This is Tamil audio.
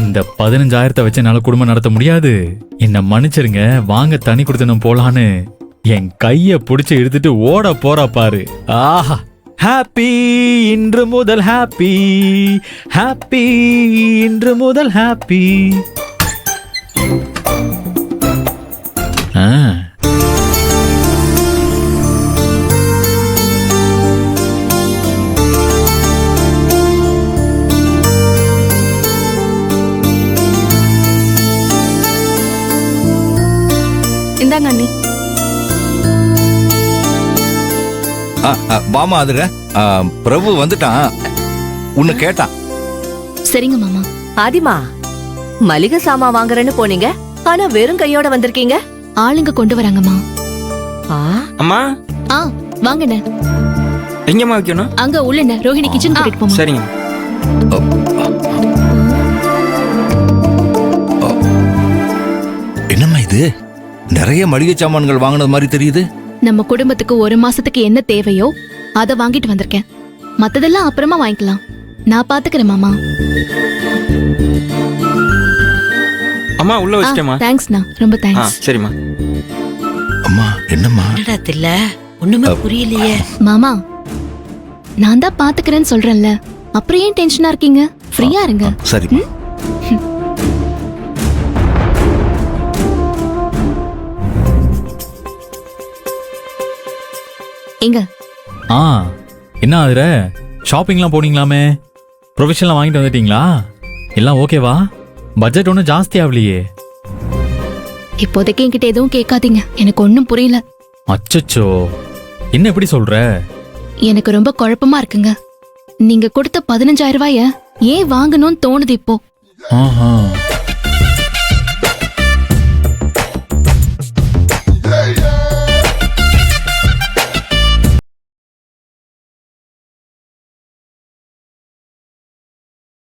இந்த 15,000 வச்சு என்னால குடும்பம் நடத்த முடியாது. என்ன மன்னிச்சிருங்க, வாங்க தனி கொடுத்தனும் போலான்னு என் கைய புடிச்சு இழுத்துட்டு ஓட போறா பாரு. ஆஹா, ஹாப்பி இன்று முதல் ஹாப்பி, ஹாப்பி இன்று முதல் ஹாப்பி. இந்தாங்க அண்ணி. மாமா அதுங்க பிரபு வந்துட்டான், உன்னை கேட்டான். சரிங்க மாமா. ஆதிமா, மளிகை சாமான் வாங்குறேன்னு போனீங்க, ஆனா வெறும் கையோட வந்திருக்கீங்க. ஆளுங்க கொண்டு வராங்கம்மா. அம்மா வாங்கண்ணே. எங்கம்மா வைக்கணும்? அங்க உள்ளண்ணே, ரோஹிணி கிச்சன் கூட்டிட்டு போமா. சரிங்க. என்னம்மா இது, நிறைய மளிகை சாமான்கள் வாங்கினது மாதிரி தெரியுது. நம்ம குடும்பத்துக்கு ஒரு மாசத்துக்கு என்ன தேவையோ அத வாங்கிட்டு வந்திருக்கேன். மத்ததெல்லாம் அப்புறமா வாங்கிக்கலாம். நான் பாத்துக்கிறேன் மாமா. அம்மா உள்ள வச்சிட்டேமா. தேங்க்ஸ்ண்ணா, ரொம்ப தேங்க்ஸ். சரிம்மா. அம்மா என்னம்மா? என்னடா தில்ல, ஒண்ணுமே புரியலையே. மாமா, நான் தான் பாத்துக்கிறேன்னு சொல்றேன்ல, அப்புறம் ஏன் டென்ஷனா இருக்கீங்க? ஃப்ரீயா இருங்க. சரி. எங்க என்ன ஆகுற? ஷாப்பிங்லாம் போனீங்களாமே, ப்ரொஃபஷனலாம் வாங்கிட்டு வந்துட்டீங்களா? எல்லாம் ஓகேவா? பட்ஜெட் ஒன்றும் ஜாஸ்தி ஆகலையே. இப்போதைக்கு என்கிட்ட எதுவும் கேட்காதீங்க, எனக்கு ஒன்னும் புரியல. அச்சச்சோ, என்ன எப்படி சொல்ற? எனக்கு ரொம்ப குழப்பமா இருக்குங்க. நீங்க கொடுத்த 15,000 ரூபாய ஏன் வாங்கணும்னு தோணுது இப்போ. ஆஹா,